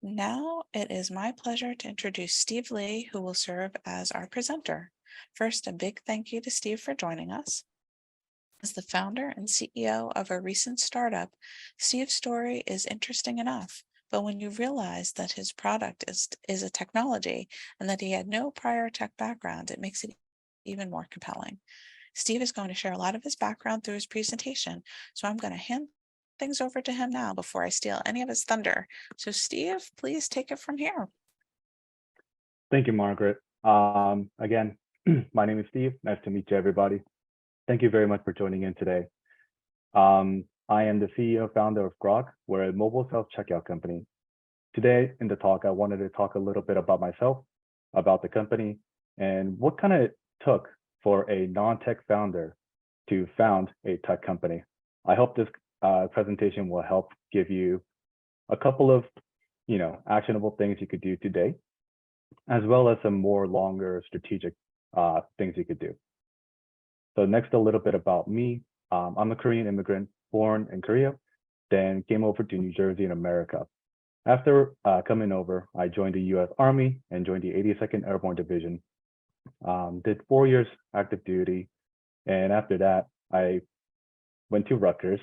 Now it is my pleasure to introduce Steve Lee, who will serve as our presenter. First, a big thank you to Steve for joining us. As the founder and CEO of a recent startup, Steve's story is interesting enough. But when you realize that his product is a technology and that he had no prior tech background, it makes it even more compelling. Steve is going to share a lot of his background through his presentation, so I'm going to hand things over to him now before I steal any of his thunder. So, Steve, please take it from here. Thank you, Margaret. Again, my name is Steve. Nice to meet you, everybody. Thank you very much for joining in today. I am the CEO founder of Grok. We're a mobile self-checkout company. Today in the talk, I wanted to talk a little bit about myself, about the company, and what kind of took for a non-tech founder to found a tech company. I hope this presentation will help give you a couple of, actionable things you could do today, as well as some more longer strategic things you could do. So next, a little bit about me. I'm a Korean immigrant born in Korea, then came over to New Jersey in America. After coming over, I joined the US Army and joined the 82nd Airborne Division. Did 4 years active duty. And after that, I went to Rutgers,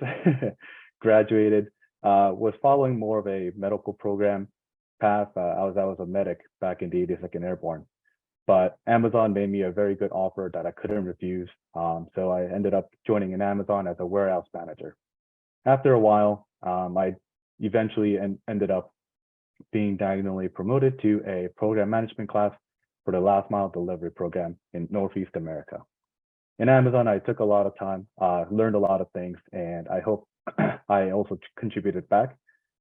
graduated, was following more of a medical program path. I was a medic back in the 82nd Airborne, but Amazon made me a very good offer that I couldn't refuse. So I ended up joining in Amazon as a warehouse manager. After a while, I eventually ended up being diagonally promoted to a program management class for the last mile delivery program in Northeast America. In Amazon, I took a lot of time, learned a lot of things, and I hope I also contributed back.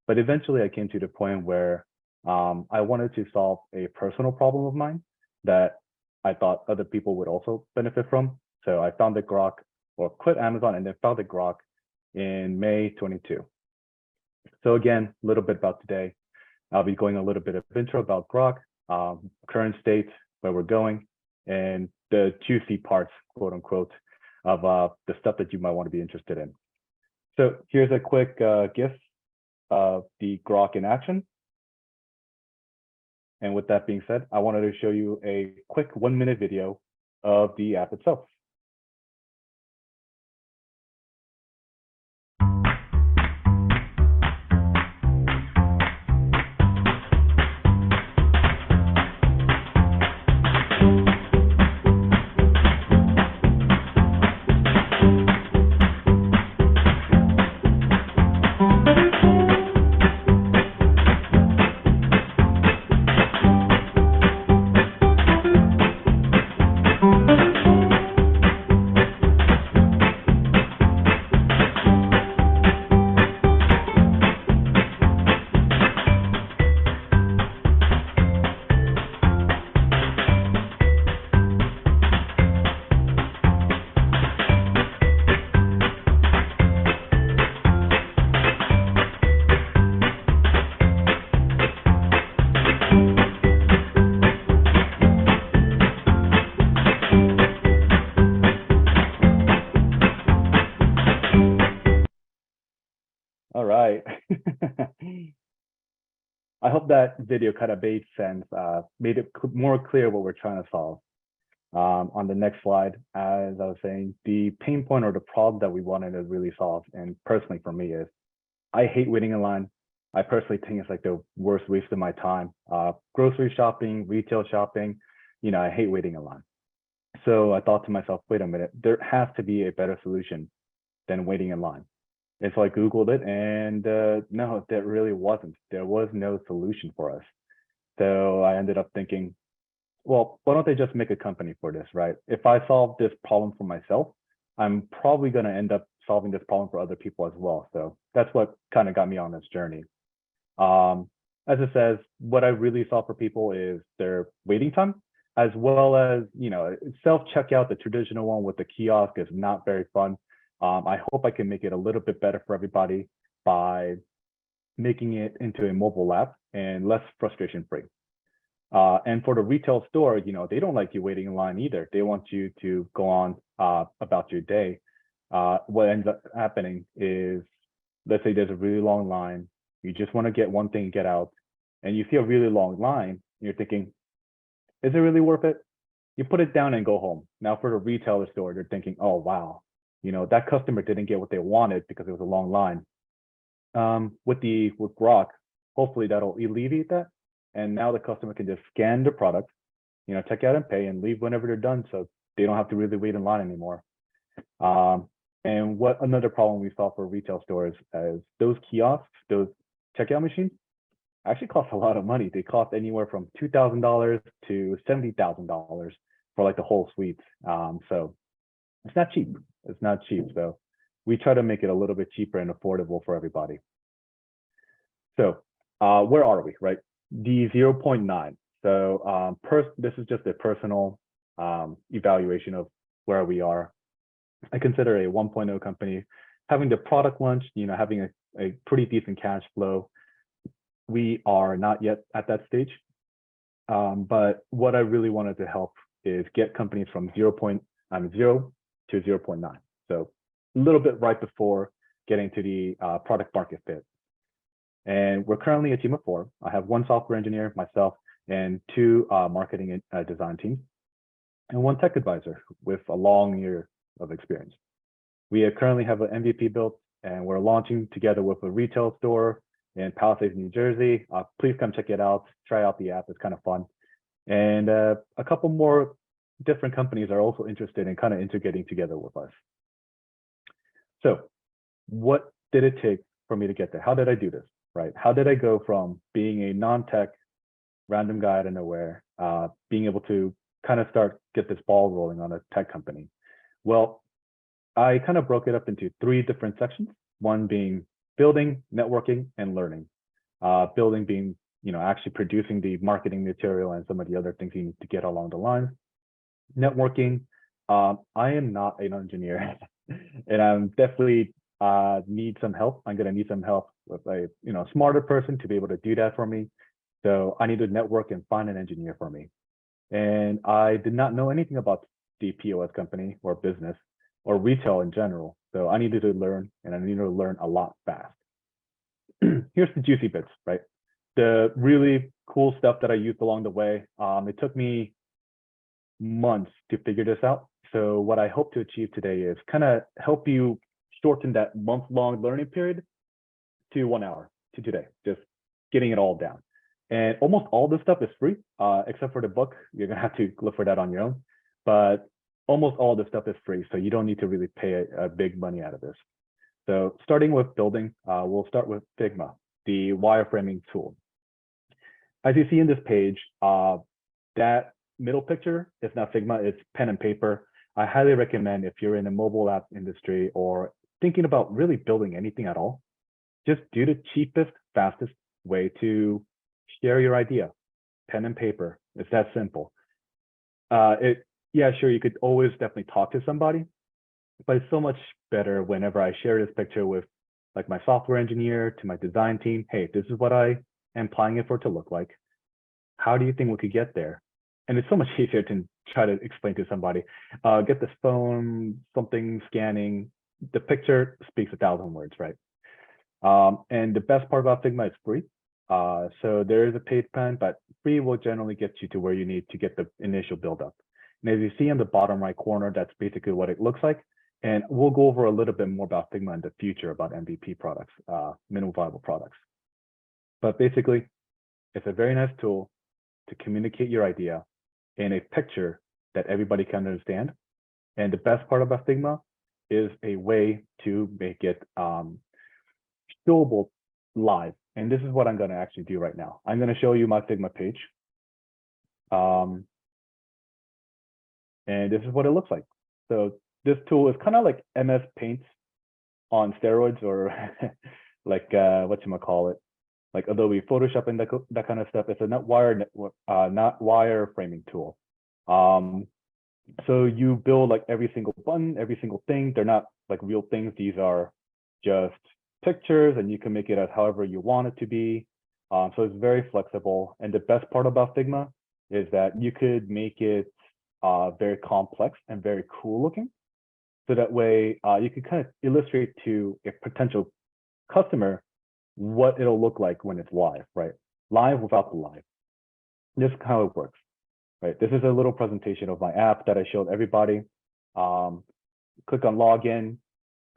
But eventually I came to the point where I wanted to solve a personal problem of mine that I thought other people would also benefit from. So I founded Grok, or quit Amazon and then founded Grok in May 22. So again, a little bit about today. I'll be going a little bit of intro about Grok, current state, where we're going, and the juicy parts, quote unquote, of the stuff that you might want to be interested in. So here's a quick GIF of the Grok in action. And with that being said, I wanted to show you a quick 1-minute video of the app itself. All right. I hope that video kind of made sense, made it more clear what we're trying to solve. On the next slide, as I was saying, the pain point or the problem that we wanted to really solve, and personally for me, is I hate waiting in line. I personally think it's like the worst waste of my time. Grocery shopping, retail shopping, I hate waiting in line. So I thought to myself, wait a minute, there has to be a better solution than waiting in line. And so I Googled it, and no, there really wasn't. There was no solution for us. So I ended up thinking, well, why don't they just make a company for this, right? If I solve this problem for myself, I'm probably going to end up solving this problem for other people as well. So that's what kind of got me on this journey. As it says, what I really solve for people is their waiting time, as well as, self-checkout, the traditional one with the kiosk is not very fun. I hope I can make it a little bit better for everybody by making it into a mobile app and less frustration free. And for the retail store, they don't like you waiting in line either. They want you to go on about your day. What ends up happening is, let's say there's a really long line. You just want to get one thing and get out. and you see a really long line, and you're thinking, is it really worth it? You put it down and go home. Now for the retailer store, they're thinking, oh, wow, that customer didn't get what they wanted because it was a long line. With Grok, hopefully that'll alleviate that. And now the customer can just scan the product, check out and pay and leave whenever they're done. So they don't have to really wait in line anymore. And what another problem we saw for retail stores is those kiosks, those checkout machines actually cost a lot of money. They cost anywhere from $2,000 to $70,000 for like the whole suite. So it's not cheap. It's not cheap. So we try to make it a little bit cheaper and affordable for everybody. So where are we, right? The 0.9. So this is just a personal evaluation of where we are. I consider a 1.0 company having the product launch, having a pretty decent cash flow. We are not yet at that stage. But what I really wanted to help is get companies from 0 to 0.9. So a little bit right before getting to the product market fit. And we're currently a team of 4. I have 1 software engineer, myself, and 2 marketing and design teams, and 1 tech advisor with a long year of experience. We currently have an MVP built, and we're launching together with a retail store in Palisades, New Jersey. Please come check it out. Try out the app. It's kind of fun. And a couple more different companies are also interested in kind of integrating together with us. So what did it take for me to get there? How did I do this, right? How did I go from being a non-tech random guy out of nowhere, being able to kind of get this ball rolling on a tech company? Well, I kind of broke it up into 3 different sections, one being building, networking, and learning. Building being, actually producing the marketing material and some of the other things you need to get along the lines. Networking, I am not an engineer, and I'm definitely need some help. I'm going to need some help with a smarter person to be able to do that for me. So I need to network and find an engineer for me. And I did not know anything about the POS company or business or retail in general. So I needed to learn, and I needed to learn a lot fast. Here's the juicy bits, right? The really cool stuff that I used along the way. It took me months to figure this out. So what I hope to achieve today is kind of help you shorten that month-long learning period to 1 hour to today, just getting it all down. And almost all this stuff is free, except for the book. You're gonna have to look for that on your own. But almost all this stuff is free, so you don't need to really pay a big money out of this. So starting with building, we'll start with Figma, the wireframing tool. As you see in this page, that middle picture is not Figma, it's pen and paper. I highly recommend if you're in the mobile app industry or thinking about really building anything at all, just do the cheapest, fastest way to share your idea. Pen and paper, it's that simple. Yeah, sure, you could always definitely talk to somebody, but it's so much better whenever I share this picture with like my software engineer to my design team. Hey, this is what I am planning it for it to look like. How do you think we could get there? And it's so much easier to try to explain to somebody, get this phone, something scanning. The picture speaks 1,000 words, right? And the best part about Figma is free. So there is a paid plan, but free will generally get you to where you need to get the initial build-up. And as you see in the bottom right corner, that's basically what it looks like. And we'll go over a little bit more about Figma in the future, about MVP products, minimum viable products. But basically, it's a very nice tool to communicate your idea in a picture that everybody can understand. And the best part about Figma is a way to make it showable live. And this is what I'm going to actually do right now. I'm going to show you my Figma page. And this is what it looks like. So this tool is kind of like MS Paint on steroids, or like whatchamacallit, like Adobe Photoshop and that kind of stuff. It's a not wireframing tool. So you build like every single button, every single thing. They're not like real things. These are just pictures, and you can make it as however you want it to be. So it's very flexible. And the best part about Figma is that you could make it very complex and very cool looking. So that way you could kind of illustrate to a potential customer what it'll look like when it's live, right? live without the live. This is how it works, right? This is a little presentation of my app that I showed everybody. Click on login,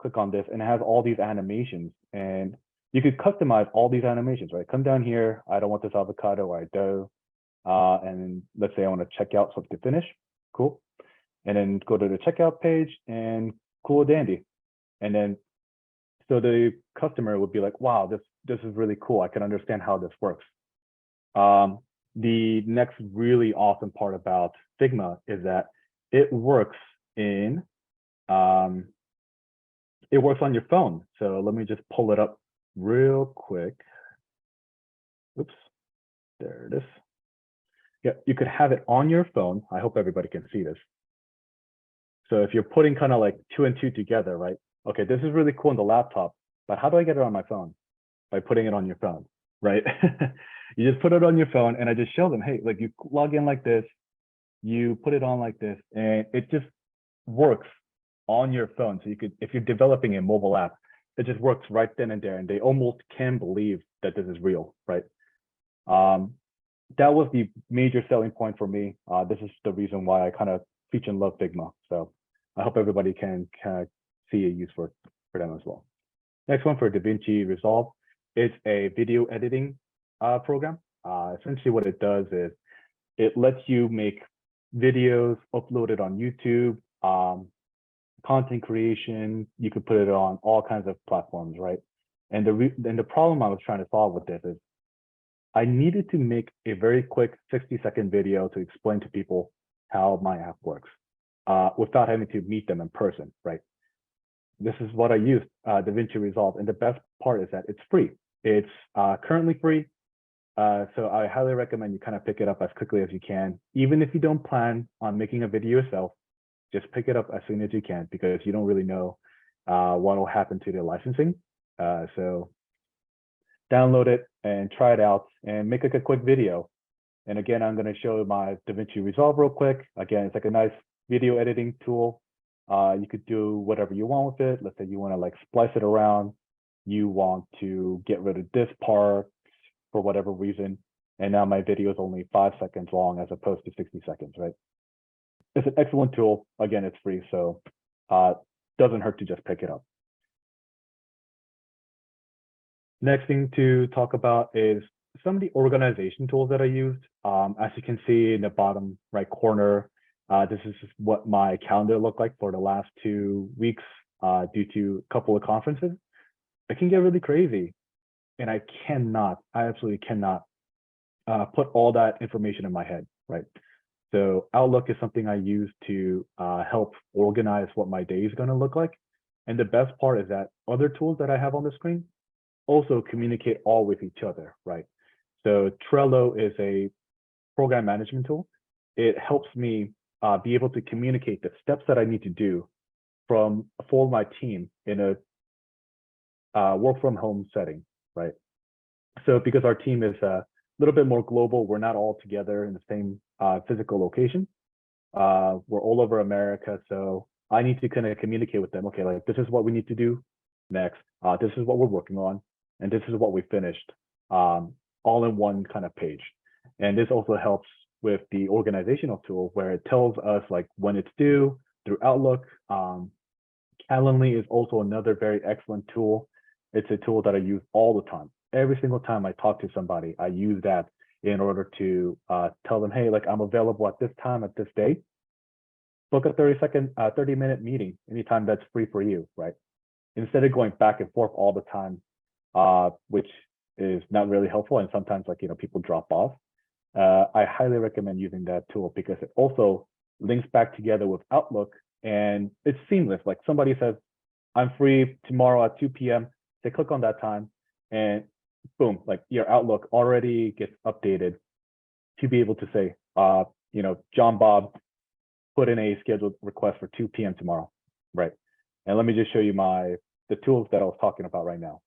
click on this, and it has all these animations. And you could customize all these animations, right? Come down here. I don't want this avocado, or I do. And let's say I want to check out something to finish. Cool. And then go to the checkout page and cool dandy. And then so the customer would be like, wow, this is really cool. I can understand how this works. The next really awesome part about Figma is that it works in it works on your phone. So let me just pull it up real quick. Oops, there it is. Yeah, you could have it on your phone. I hope everybody can see this. So if you're putting kind of like 2 and 2 together, right? Okay, this is really cool on the laptop, but how do I get it on my phone? By putting it on your phone, right? You just put it on your phone, and I just show them, hey, like you log in like this, you put it on like this, and it just works on your phone. So you could, if you're developing a mobile app, it just works right then and there, and they almost can believe that this is real, right? That was the major selling point for me. This is the reason why I kind of feature and love Figma. So I hope everybody can kind of see a use for them as well. Next one for DaVinci Resolve. It's a video editing program. Essentially what it does is it lets you make videos, upload it on YouTube, content creation. You could put it on all kinds of platforms, right? And the problem I was trying to solve with this is I needed to make a very quick 60-second video to explain to people how my app works without having to meet them in person, right? This is what I used, DaVinci Resolve. And the best part is that it's free. It's currently free. So I highly recommend you kind of pick it up as quickly as you can. Even if you don't plan on making a video yourself, just pick it up as soon as you can, because you don't really know what will happen to the licensing. So download it and try it out and make like a quick video. And again, I'm going to show my DaVinci Resolve real quick. Again, it's like a nice video editing tool. You could do whatever you want with it. Let's say you want to like splice it around. You want to get rid of this part for whatever reason. And now my video is only 5 seconds long as opposed to 60 seconds, right? It's an excellent tool. Again, it's free, so doesn't hurt to just pick it up. Next thing to talk about is some of the organization tools that I used. As you can see in the bottom right corner, this is what my calendar looked like for the last 2 weeks due to a couple of conferences. It can get really crazy, and I absolutely cannot put all that information in my head, right? So Outlook is something I use to help organize what my day is going to look like. And the best part is that other tools that I have on the screen also communicate all with each other, right? So Trello is a program management tool. It helps me be able to communicate the steps that I need to do for my team in a work from home setting, right? So because our team is a little bit more global, we're not all together in the same physical location. We're all over America, so I need to kind of communicate with them. Okay, like this is what we need to do next. This is what we're working on, and this is what we finished, all in one kind of page. And this also helps with the organizational tool where it tells us like when it's due through Outlook. Calendly is also another very excellent tool. It's a tool that I use all the time. Every single time I talk to somebody, I use that in order to tell them, hey, like I'm available at this time, at this day. Book a 30-minute meeting anytime that's free for you, right? Instead of going back and forth all the time, which is not really helpful. And sometimes like, people drop off. I highly recommend using that tool because it also links back together with Outlook and it's seamless. Like somebody says, I'm free tomorrow at 2 p.m. They click on that time and boom, like your Outlook already gets updated to be able to say, John Bob put in a scheduled request for 2 p.m. tomorrow, right? And let me just show you the tools that I was talking about right now.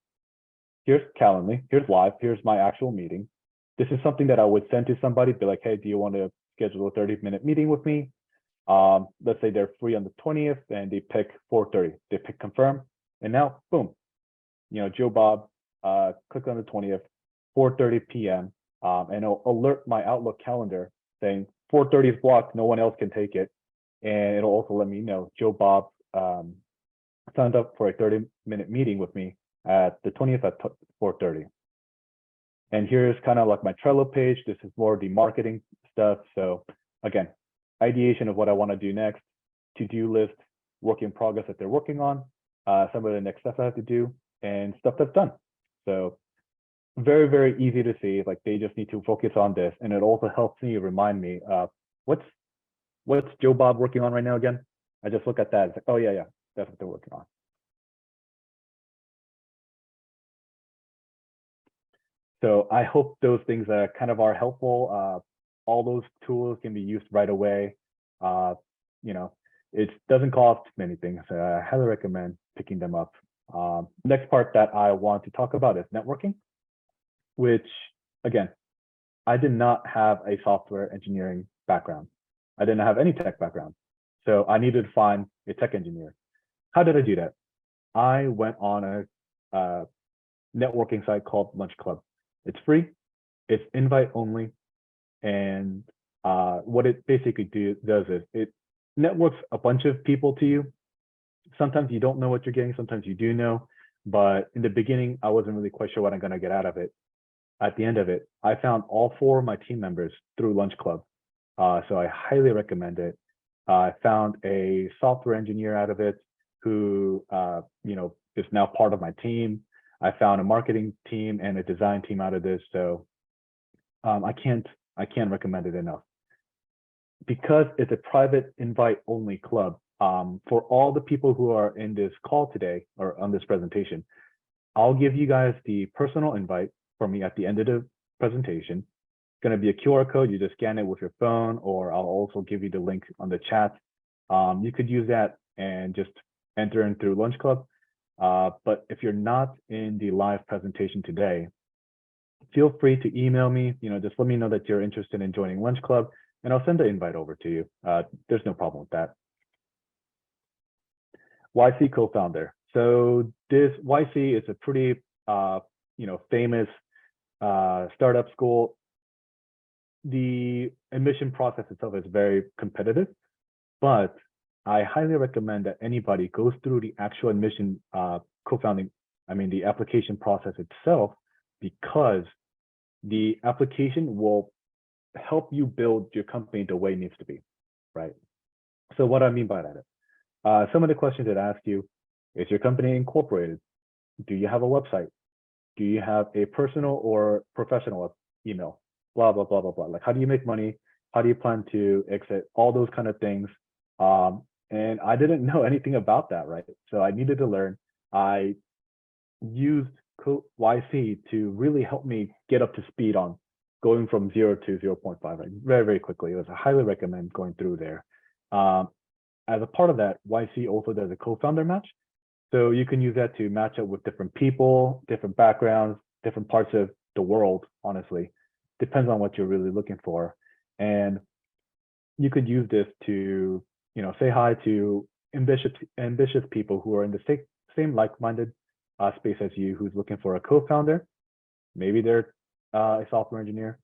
Here's Calendly, here's Live, here's my actual meeting. This is something that I would send to somebody, be like, hey, do you want to schedule a 30-minute meeting with me? Let's say they're free on the 20th and they pick 4:30. They pick confirm, and now, boom, Joe Bob, click on the 20th, 4:30 p.m. and it'll alert my Outlook calendar saying 4:30 is blocked, no one else can take it. And it'll also let me know Joe Bob signed up for a 30-minute meeting with me at the 20th at 4:30. And here's kind of like my Trello page. This is more the marketing stuff. So again, ideation of what I want to do next, to-do list, work in progress that they're working on, some of the next steps I have to do, and stuff that's done. So very, very easy to see. Like they just need to focus on this. And it also helps me remind me, what's Joe Bob working on right now again? I just look at that. It's like, oh yeah, that's what they're working on. So I hope those things kind of are helpful. All those tools can be used right away. You know, it doesn't cost many things. So I highly recommend picking them up. Next part that I want to talk about is networking, which again, I did not have a software engineering background. I didn't have any tech background. So I needed to find a tech engineer. How did I do that? I went on a networking site called Lunch Club. It's free, it's invite only, and what it basically does is it networks a bunch of people to you. Sometimes you don't know what you're getting, sometimes you do know, but in the beginning, I wasn't really quite sure what I'm gonna get out of it. At the end of it, I found all 4 of my team members through Lunch Club. So I highly recommend it. I found a software engineer out of it who is now part of my team. I found a marketing team and a design team out of this. So I can't recommend it enough. Because it's a private invite only club, for all the people who are in this call today or on this presentation, I'll give you guys the personal invite from me at the end of the presentation. It's going to be a QR code. You just scan it with your phone, or I'll also give you the link on the chat. You could use that and just enter in through Lunch Club. But if you're not in the live presentation today, feel free to email me. Just let me know that you're interested in joining Lunch Club, and I'll send the invite over to you. There's no problem with that. YC co-founder. So this YC is a pretty famous startup school. The admission process itself is very competitive, but I highly recommend that anybody goes through the actual admission the application process itself, because the application will help you build your company the way it needs to be, right? So what I mean by that, some of the questions that ask you, is your company incorporated? Do you have a website? Do you have a personal or professional email? Blah, blah, blah, blah, blah. Like, how do you make money? How do you plan to exit? All those kind of things. And I didn't know anything about that, right? So I needed to learn. I used YC to really help me get up to speed on going from 0 to 0.5, right? Very, very quickly. I highly recommend going through there. As a part of that, YC also does a co-founder match. So you can use that to match up with different people, different backgrounds, different parts of the world, honestly. Depends on what you're really looking for. And you could use this to, say hi to ambitious people who are in the same like-minded space as you, who's looking for a co-founder. Maybe they're a software engineer.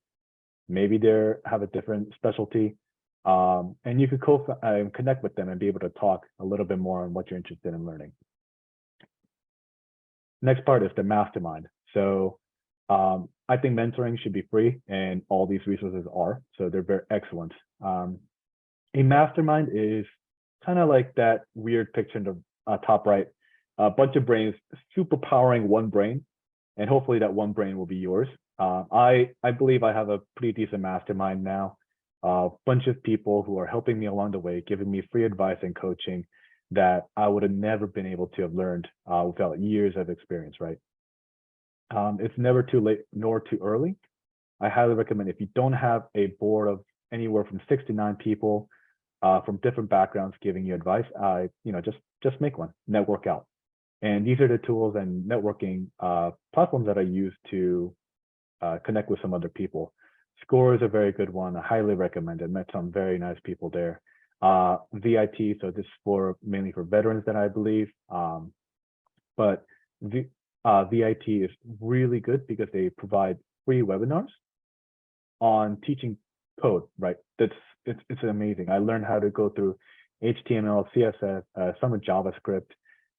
Maybe they have a different specialty. And you could connect with them and be able to talk a little bit more on what you're interested in learning. Next part is the mastermind. So I think mentoring should be free, and all these resources are, so they're very excellent. A mastermind is kind of like that weird picture in the top right, a bunch of brains superpowering one brain, and hopefully that one brain will be yours. I believe I have a pretty decent mastermind now, a bunch of people who are helping me along the way, giving me free advice and coaching that I would have never been able to have learned without years of experience, right? It's never too late nor too early. I highly recommend, if you don't have a board of anywhere from 6 to 9 people from different backgrounds giving you advice, just make one, network out. And these are the tools and networking platforms that I use to connect with some other people. Score is a very good one. I highly recommend it. Met some very nice people there. VIT, so this is mainly for veterans that I believe. But VIT is really good because they provide free webinars on teaching code, right? It's amazing. I learned how to go through HTML, CSS, some of JavaScript.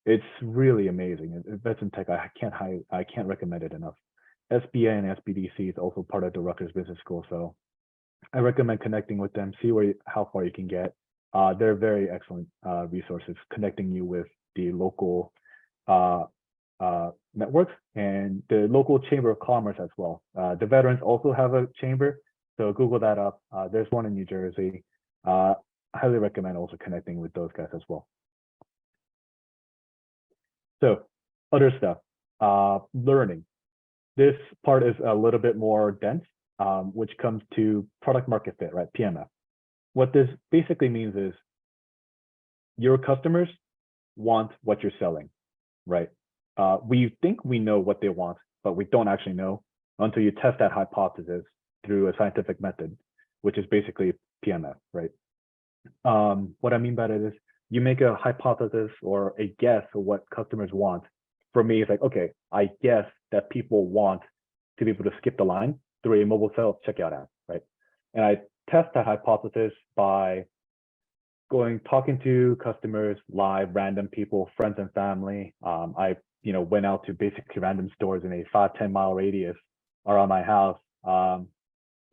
It's really amazing. That's in tech. I can't recommend it enough. SBA and SBDC is also part of the Rutgers Business School, so I recommend connecting with them. See how far you can get. They're very excellent resources, connecting you with the local uh, networks and the local chamber of commerce as well. The veterans also have a chamber, so Google that up. There's one in New Jersey. I highly recommend also connecting with those guys as well. So other stuff, learning. This part is a little bit more dense, which comes to product market fit, right? PMF. What this basically means is your customers want what you're selling, right? We think we know what they want, but we don't actually know until you test that hypothesis through a scientific method, which is basically PMF, right? What I mean by that is you make a hypothesis or a guess of what customers want. For me, it's like, okay, I guess that people want to be able to skip the line through a mobile self-checkout app, right? And I test that hypothesis by talking to customers, live, random people, friends and family. I went out to basically random stores in a 5-10 mile radius around my house.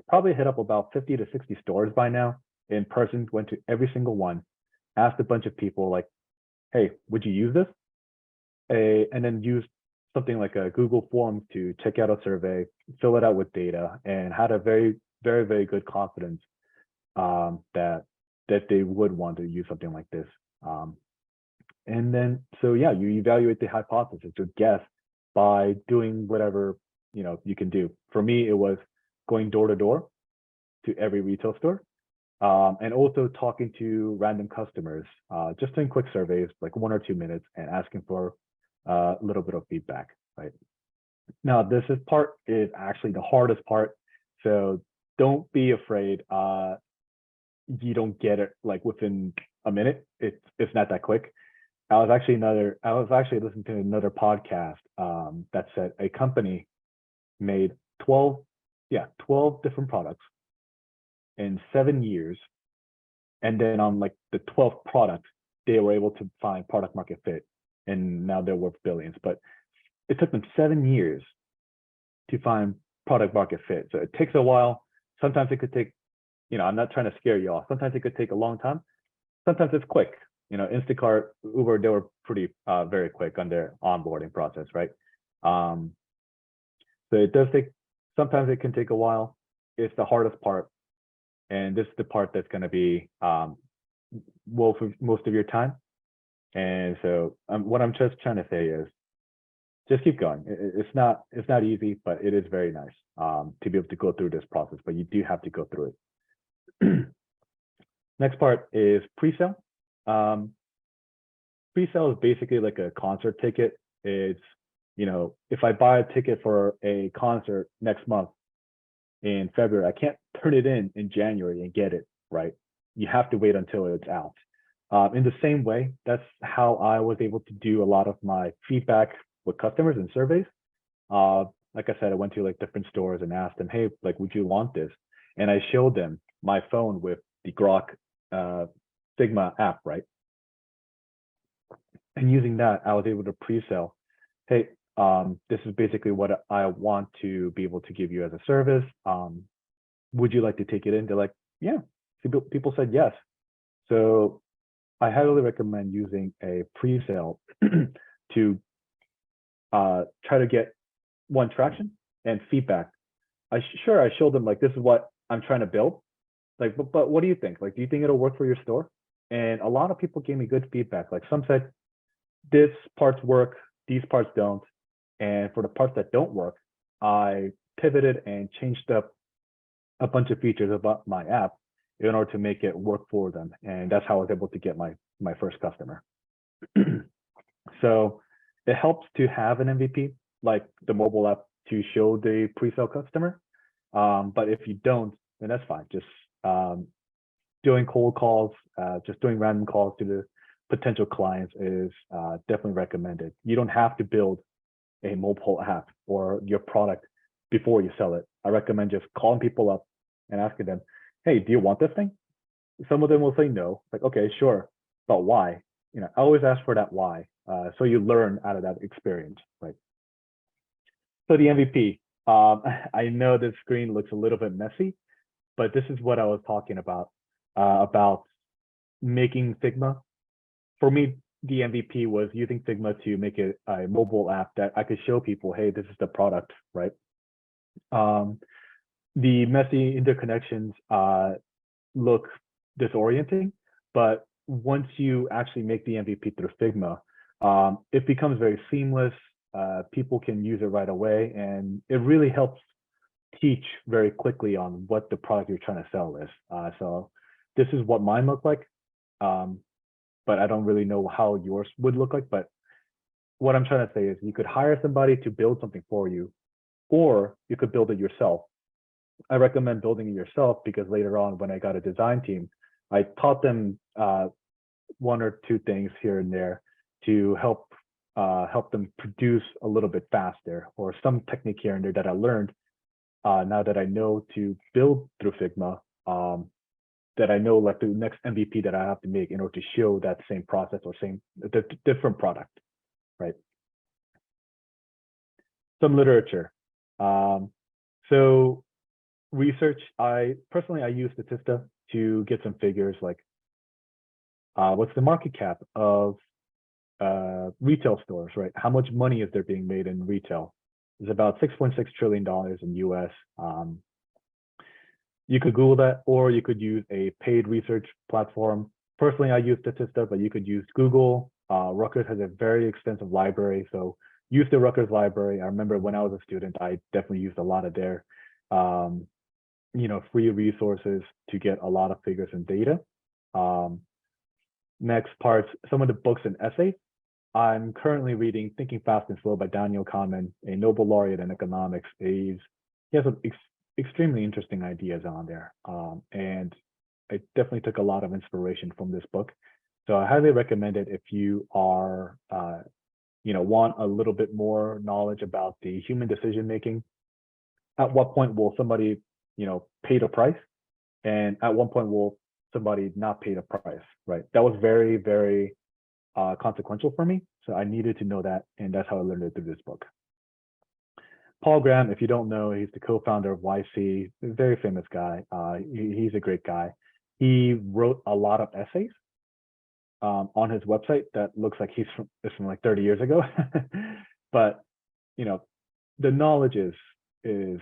Probably hit up about 50 to 60 stores by now. In person, went to every single one, asked a bunch of people like, hey, would you use this? And then used something like a Google Forms to check out a survey, fill it out with data, and had a very, very, very good confidence that they would want to use something like this. And then, so yeah, you evaluate the hypothesis or guess by doing whatever you can do. For me, it was going door to door to every retail store, and also talking to random customers, just doing quick surveys, like 1 or 2 minutes, and asking for a little bit of feedback, right? Now, this part is actually the hardest part, so don't be afraid. You don't get it like within a minute. It's not that quick. I was actually listening to another podcast that said a company made 12 different products in 7 years, and then on like the 12th product they were able to find product market fit, and now they're worth billions. But it took them 7 years to find product market fit, so it takes a while. Sometimes it could take, I'm not trying to scare you off, sometimes it could take a long time, sometimes it's quick. Instacart, Uber, they were pretty very quick on their onboarding process, right? So it does take, sometimes it can take a while. It's the hardest part, and this is the part that's going to be well for most of your time. And so what I'm just trying to say is just keep going. It's not easy, but it is very nice to be able to go through this process, but you do have to go through it. Next part is pre-sale. Pre-sale is basically like a concert ticket. It's, if I buy a ticket for a concert next month in February, I can't turn it in January and get it, right? You have to wait until it's out. In the same way, that's how I was able to do a lot of my feedback with customers and surveys. Like I said, I went to like different stores and asked them, hey, like, would you want this? And I showed them my phone with the Grok Sigma app, right? And using that, I was able to pre-sell, hey, this is basically what I want to be able to give you as a service. Would you like to take it in? They're like, yeah. People said yes. So I highly recommend using a pre-sale to try to get one, traction and feedback. I showed them like, this is what I'm trying to build. Like, but what do you think? Like, do you think it'll work for your store? And a lot of people gave me good feedback. Like some said, this parts work, these parts don't. And for the parts that don't work, I pivoted and changed up a bunch of features about my app in order to make it work for them. And that's how I was able to get my first customer. So it helps to have an MVP, like the mobile app, to show the pre-sale customer. But if you don't, then that's fine. Just doing cold calls, just doing random calls to the potential clients is definitely recommended. You don't have to build a mobile app or your product before you sell it. I recommend just calling people up, and asking them, hey, do you want this thing? Some of them will say no, like, okay, sure, but why? I always ask for that why. So you learn out of that experience, right? So the MVP, I know this screen looks a little bit messy, but this is what I was talking about making Figma. For me, the MVP was using Figma to make a mobile app that I could show people, hey, this is the product, right? The messy interconnections look disorienting, but once you actually make the MVP through Figma, it becomes very seamless. People can use it right away, and it really helps teach very quickly on what the product you're trying to sell is. So this is what mine looked like, but I don't really know how yours would look like. But what I'm trying to say is you could hire somebody to build something for you, or you could build it yourself. I recommend building it yourself because later on, when I got a design team, I taught them one or two things here and there to help them produce a little bit faster, or some technique here and there that I learned now that I know to build through Figma, that I know like the next MVP that I have to make in order to show that same process or different product, right? Some literature. So research, I use Statista to get some figures like what's the market cap of retail stores, right? How much money is there being made in retail? It's about $6.6 trillion in US. You could Google that, or you could use a paid research platform. Personally, I use Statista, but you could use Google. Rutgers has a very extensive library, so use the Rutgers library. I remember when I was a student, I definitely used a lot of their free resources to get a lot of figures and data. Next parts, some of the books and essays. I'm currently reading Thinking Fast and Slow by Daniel Kahneman, a Nobel laureate in economics. He has some extremely interesting ideas on there. And I definitely took a lot of inspiration from this book. So I highly recommend it if you are, want a little bit more knowledge about the human decision making. At what point will somebody, pay the price? And at one point will somebody not pay the price, right? That was very, very consequential for me. So I needed to know that, and that's how I learned it through this book. Paul Graham, if you don't know, he's the co-founder of YC, a very famous guy. He's a great guy. He wrote a lot of essays on his website that looks like he's from like 30 years ago. But the knowledge is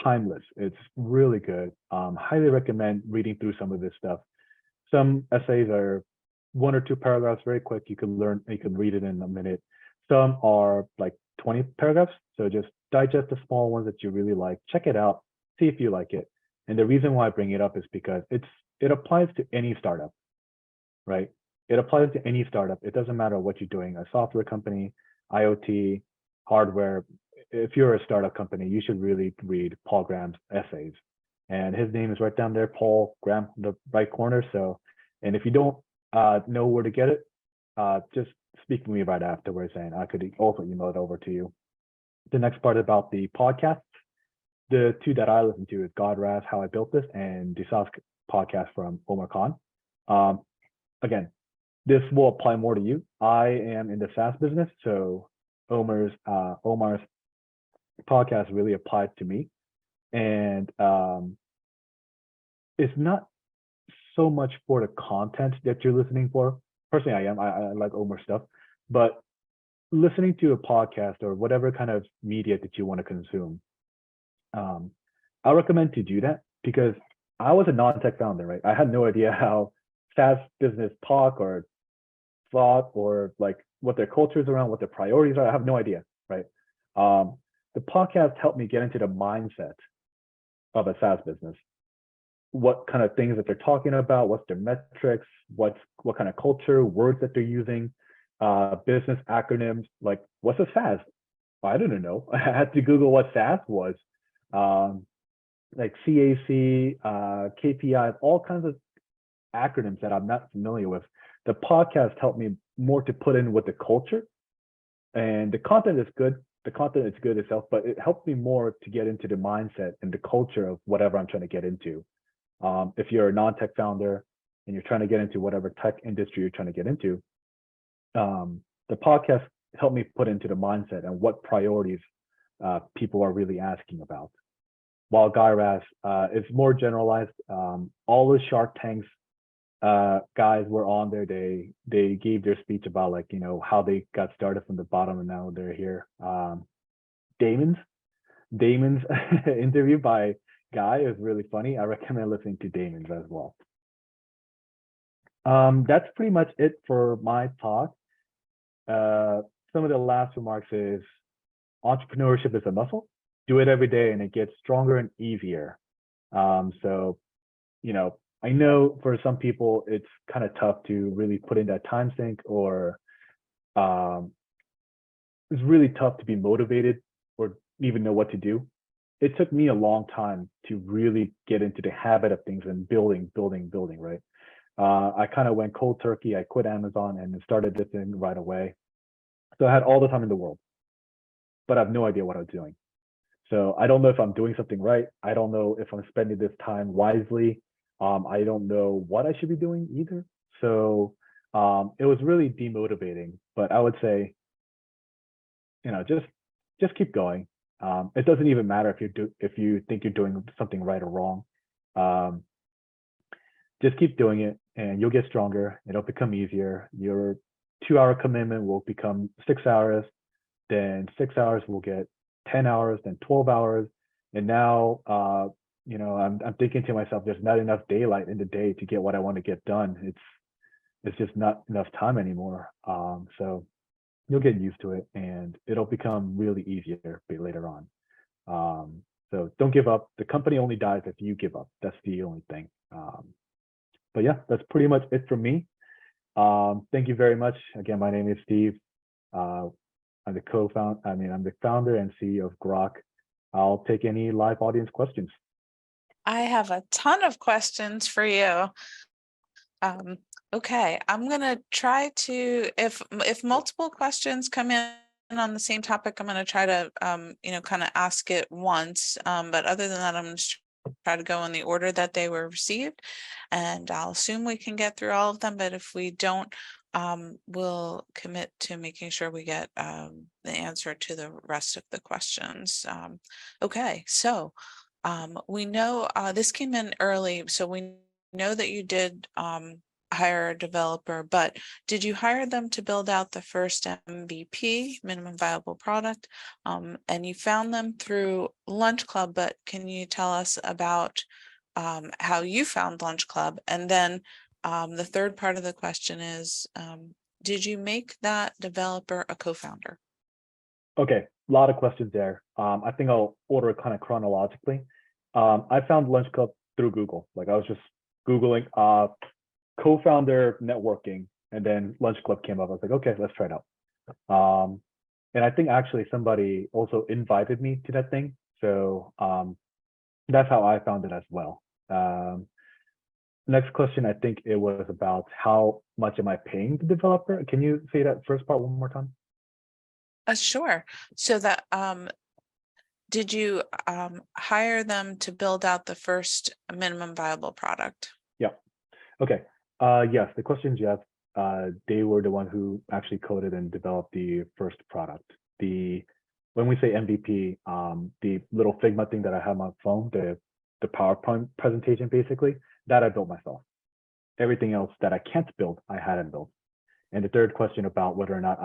timeless. It's really good. Highly recommend reading through some of this stuff. Some essays are 1 or 2 paragraphs, very quick. You can read it in a minute. Some are like 20 paragraphs. So just digest the small ones that you really like, check it out, see if you like it. And the reason why I bring it up is because it applies to any startup, right? It applies to any startup. It doesn't matter what you're doing, a software company, IoT, hardware. If you're a startup company, you should really read Paul Graham's essays. And his name is right down there, Paul Graham, in the right corner. So, and if you don't know where to get it, just speak to me right afterwards, and I could also email it over to you. The next part about the podcast, the 2 that I listen to is God Raz, How I Built This, and the SaaS podcast from Omar Khan. Again, this will apply more to you. I am in the SaaS business, so Omar's podcast really applied to me. And it's not so much for the content that you're listening for. Personally, I like Omar stuff, but listening to a podcast or whatever kind of media that you want to consume, I recommend to do that because I was a non-tech founder, right? I had no idea how SaaS business talk or thought or like what their culture is around, what their priorities are. I have no idea, right? The podcast helped me get into the mindset of a SaaS business. What kind of things that they're talking about, what's their metrics, what kind of culture, words that they're using, business acronyms, like what's a SaaS? I didn't know. I had to Google what SaaS was. Like CAC, KPIs, all kinds of acronyms that I'm not familiar with. The podcast helped me more to put in with the culture, and the content is good. the content is good itself, but it helped me more to get into the mindset and the culture of whatever I'm trying to get into. If you're a non-tech founder and you're trying to get into whatever tech industry you're trying to get into, the podcast helped me put into the mindset and what priorities people are really asking about. While Guy is more generalized. All the Shark Tanks guys were on there. They gave their speech about, like, how they got started from the bottom and now they're here. Damon's interview by Guy is really funny. I recommend listening to Damon's as well. That's pretty much it for my talk. Some of the last remarks is entrepreneurship is a muscle. Do it every day and it gets stronger and easier. So, I know for some people it's kind of tough to really put in that time sink, or it's really tough to be motivated or even know what to do. It took me a long time to really get into the habit of things and building, right? I kind of went cold turkey. I quit Amazon and started this thing right away. So I had all the time in the world, but I have no idea what I was doing. So I don't know if I'm doing something right. I don't know if I'm spending this time wisely. I don't know what I should be doing either. So it was really demotivating, but I would say, just keep going. It doesn't even matter if you think you're doing something right or wrong. Just keep doing it and you'll get stronger. It'll become easier. Your 2-hour commitment will become 6 hours. Then 6 hours will get 10 hours, then 12 hours. And now, I'm thinking to myself, there's not enough daylight in the day to get what I want to get done. It's just not enough time anymore. So you'll get used to it and it'll become really easier later on. So don't give up. The company only dies if you give up. That's the only thing. But yeah, that's pretty much it from me. Thank you very much. Again, my name is Steve. I'm the founder and CEO of Grok. I'll take any live audience questions. I have a ton of questions for you. Okay, I'm gonna try to, if multiple questions come in on the same topic, I'm gonna try to, kind of ask it once. But other than that, I'm just try to go in the order that they were received, and I'll assume we can get through all of them. But if we don't, we'll commit to making sure we get the answer to the rest of the questions. Okay, so we know this came in early, so we know that you did hire a developer, but did you hire them to build out the first MVP, minimum viable product? And you found them through Lunch Club, but can you tell us about how you found Lunch Club? And then the third part of the question is, did you make that developer a co-founder? Okay, a lot of questions there. I think I'll order it kind of chronologically. I found Lunch Club through Google. Like, I was just Googling co-founder networking, and then Lunch Club came up. I was like, okay, let's try it out. And I think actually somebody also invited me to that thing. So that's how I found it as well. Next question, I think it was about how much am I paying the developer? Can you say that first part one more time? Sure. So that did you hire them to build out the first minimum viable product? Yeah. Okay. Yes, the question is yes. They were the one who actually coded and developed the first product. When we say MVP, the little Figma thing that I have on my phone, the PowerPoint presentation, basically, that I built myself. Everything else that I can't build, I hadn't built. And the third question about whether or not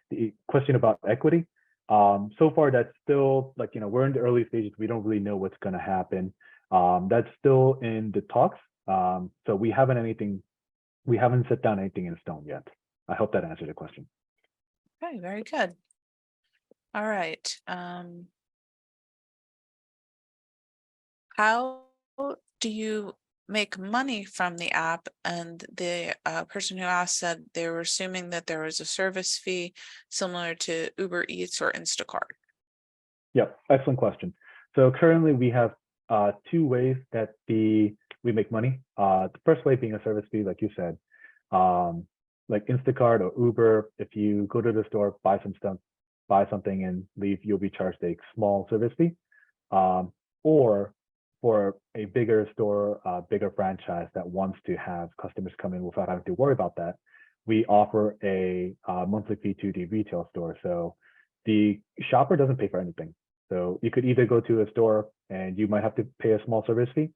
the question about equity, so far that's still, like, we're in the early stages. We don't really know what's going to happen. That's still in the talks. So we haven't set down anything in stone yet. I hope that answered the question. Okay, very good. All right. How do you make money from the app? And the person who asked said they were assuming that there was a service fee similar to Uber Eats or Instacart. Yep, excellent question. So currently we have 2 ways that we make money. The first way being a service fee, like you said, like Instacart or Uber. If you go to the store, buy some stuff, buy something and leave, you'll be charged a small service fee. Or for a bigger store, bigger franchise that wants to have customers come in without having to worry about that, we offer a monthly fee to the retail store. So the shopper doesn't pay for anything. So you could either go to a store and you might have to pay a small service fee,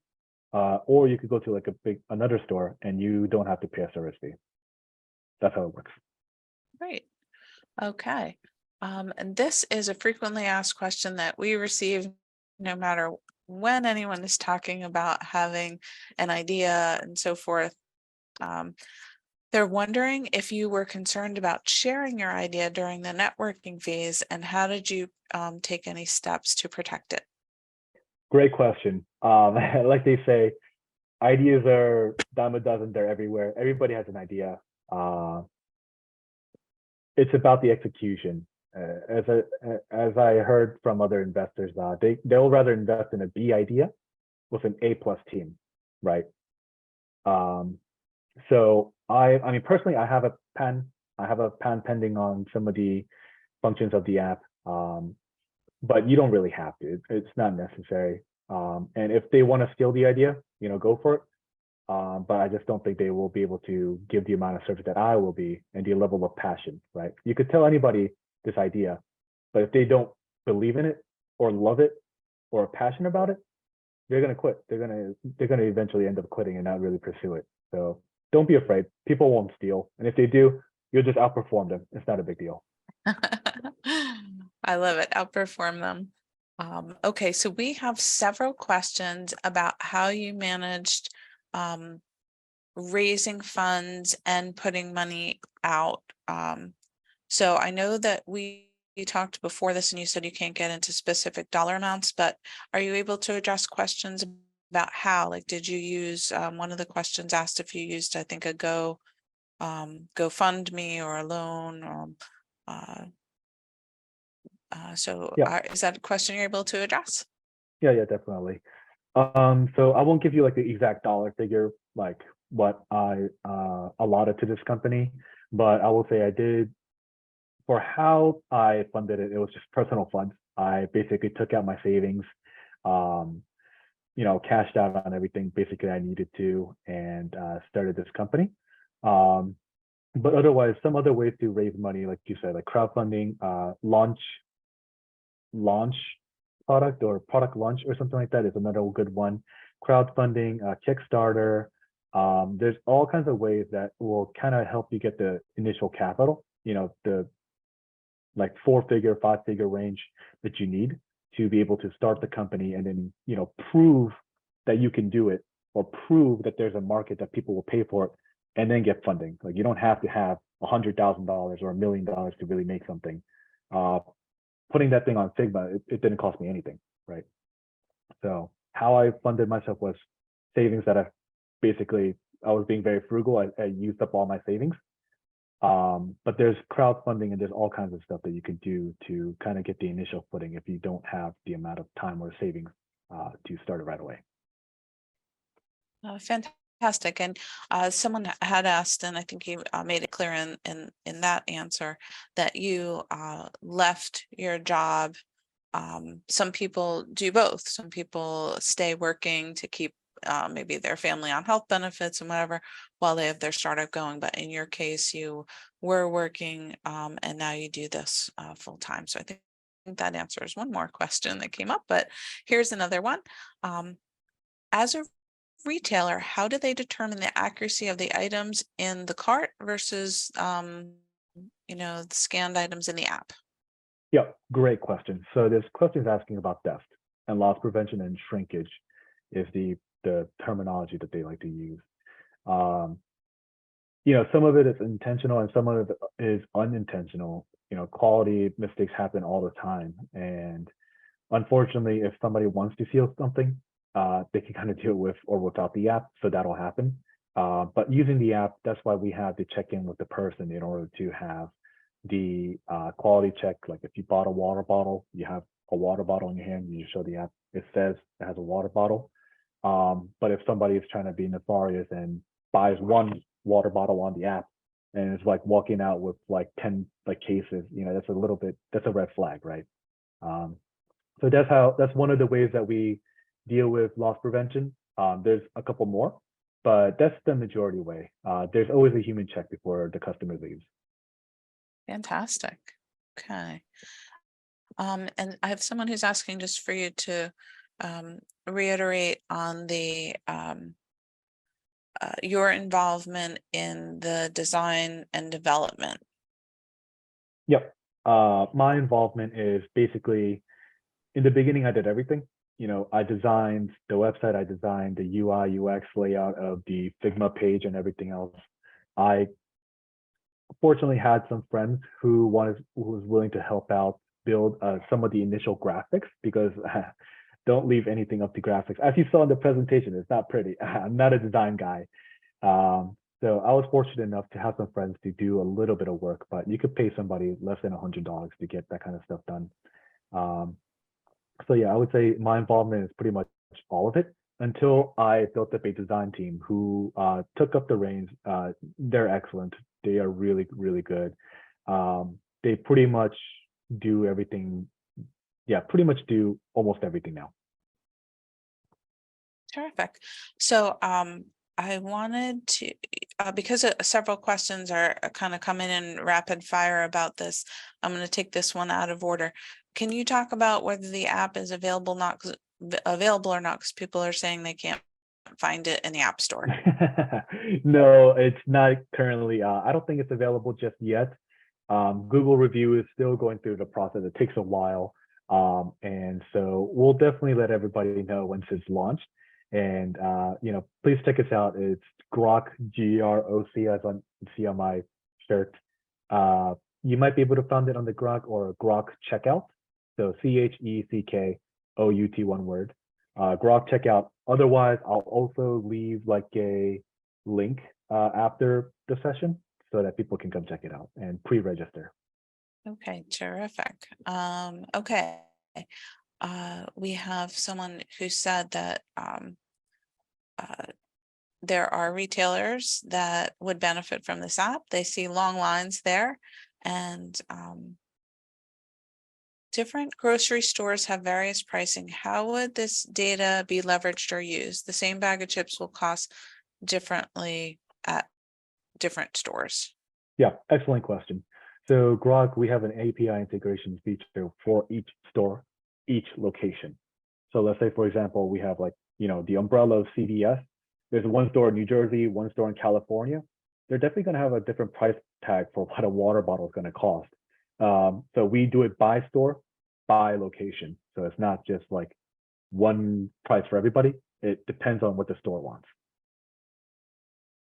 or you could go to like another store and you don't have to pay a service fee. That's how it works. Great. Okay. And this is a frequently asked question that we receive no matter when anyone is talking about having an idea and so forth. They're wondering if you were concerned about sharing your idea during the networking phase, and how did you take any steps to protect it? Great question. Like they say, ideas are dime a dozen, they're everywhere. Everybody has an idea. It's about the execution. As I heard from other investors, they'll rather invest in a B idea with an A+ team, right? So I mean personally, I have a pen pending on some of the functions of the app, but you don't really have to. It's not necessary. And if they want to steal the idea, go for it. But I just don't think they will be able to give the amount of service that I will be and the level of passion, right? You could tell anybody this idea, but if they don't believe in it or love it or are passionate about it, they're gonna quit. They're gonna eventually end up quitting and not really pursue it. So don't be afraid. People won't steal, and if they do, you'll just outperform them. It's not a big deal. I love it. Outperform them. Okay, so we have several questions about how you managed raising funds and putting money out. So I know that we talked before this and you said you can't get into specific dollar amounts, but are you able to address questions about how? Like, did you use one of the questions asked if you used, I think, a GoFundMe or a loan, or Yeah, is that a question you're able to address? yeah, definitely. So I won't give you like the exact dollar figure, like what I allotted to this company, but I will say I did, for how I funded it, it was just personal funds. I basically took out my savings, cashed out on everything basically I needed to, and started this company. But otherwise, some other ways to raise money, like you said, like crowdfunding, launch product or product launch or something like that is another good one. Crowdfunding, Kickstarter. There's all kinds of ways that will kind of help you get the initial capital, the like 4-figure, 5-figure range that you need to be able to start the company, and then, prove that you can do it, or prove that there's a market that people will pay for it, and then get funding. Like, you don't have to have $100,000 or $1 million to really make something. Putting that thing on Figma, it didn't cost me anything, right? So how I funded myself was savings that I was being very frugal. I used up all my savings. But there's crowdfunding and there's all kinds of stuff that you can do to kind of get the initial footing if you don't have the amount of time or savings to start it right away. Fantastic. And someone had asked, and I think you made it clear in that answer, that you left your job. Some people do both. Some people stay working to keep maybe their family on health benefits and whatever while they have their startup going. But in your case, you were working and now you do this full time. So I think that answers one more question that came up. But here's another one. As a retailer, how do they determine the accuracy of the items in the cart versus the scanned items in the app? Yeah, great question. So this question is asking about theft, and loss prevention and shrinkage is the terminology that they like to use. Some of it is intentional and some of it is unintentional. Quality mistakes happen all the time, and unfortunately, if somebody wants to steal something, they can kind of do it with or without the app, so that'll happen. But using the app, that's why we have to check in with the person in order to have the quality check. Like, if you bought a water bottle, you have a water bottle in your hand, you show the app, it says it has a water bottle. But if somebody is trying to be nefarious and buys one water bottle on the app and it's like walking out with like 10 like cases, that's a red flag, right? Um, so that's one of the ways that we deal with loss prevention. There's a couple more, but that's the majority way. There's always a human check before the customer leaves. Fantastic. Okay. And I have someone who's asking just for you to reiterate on the your involvement in the design and development. Yep. My involvement is basically in the beginning, I did everything. I designed the website, I designed the UI, UX layout of the Figma page and everything else. I fortunately had some friends who was willing to help out build some of the initial graphics because don't leave anything up to graphics. As you saw in the presentation, it's not pretty. I'm not a design guy. So I was fortunate enough to have some friends to do a little bit of work, but you could pay somebody less than $100 to get that kind of stuff done. So yeah, I would say my involvement is pretty much all of it until I built up a design team who took up the reins. They're excellent. They are really, really good. They pretty much do everything. Yeah, pretty much do almost everything now. Terrific. So I wanted to, because several questions are kind of coming in rapid fire about this, I'm going to take this one out of order. Can you talk about whether the app is available or not? Because people are saying they can't find it in the App Store. No, it's not currently. I don't think it's available just yet. Google review is still going through the process. It takes a while. And so we'll definitely let everybody know once it's launched. And please check us out. It's Grok, G-R-O-C, as on see on my shirt. You might be able to find it on the Grok or Grok checkout. So CHECKOUT, one word. Grok checkout. Otherwise, I'll also leave like a link after the session so that people can come check it out and pre-register. Okay, terrific. Okay. We have someone who said that there are retailers that would benefit from this app. They see long lines there, and different grocery stores have various pricing. How would this data be leveraged or used? The same bag of chips will cost differently at different stores. Yeah, excellent question. So Grok, we have an API integration feature for each store, each location. So let's say, for example, we have the umbrella of CVS. There's one store in New Jersey, one store in California. They're definitely going to have a different price tag for what a water bottle is going to cost. So we do it by store, by location. So it's not just like one price for everybody. It depends on what the store wants.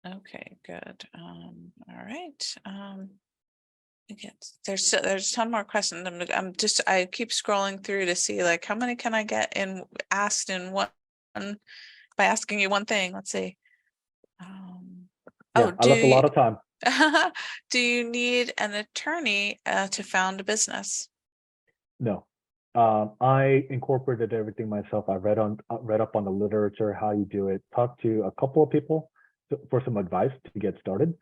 Okay, good. All right. Again, there's a ton more questions. I keep scrolling through to see like how many can I get asked in one by asking you one thing. Let's see. Yeah, I left a lot of time. Do you need an attorney to found a business? No, I incorporated everything myself. I read up on the literature, how you do it, talked to a couple of people for some advice to get started.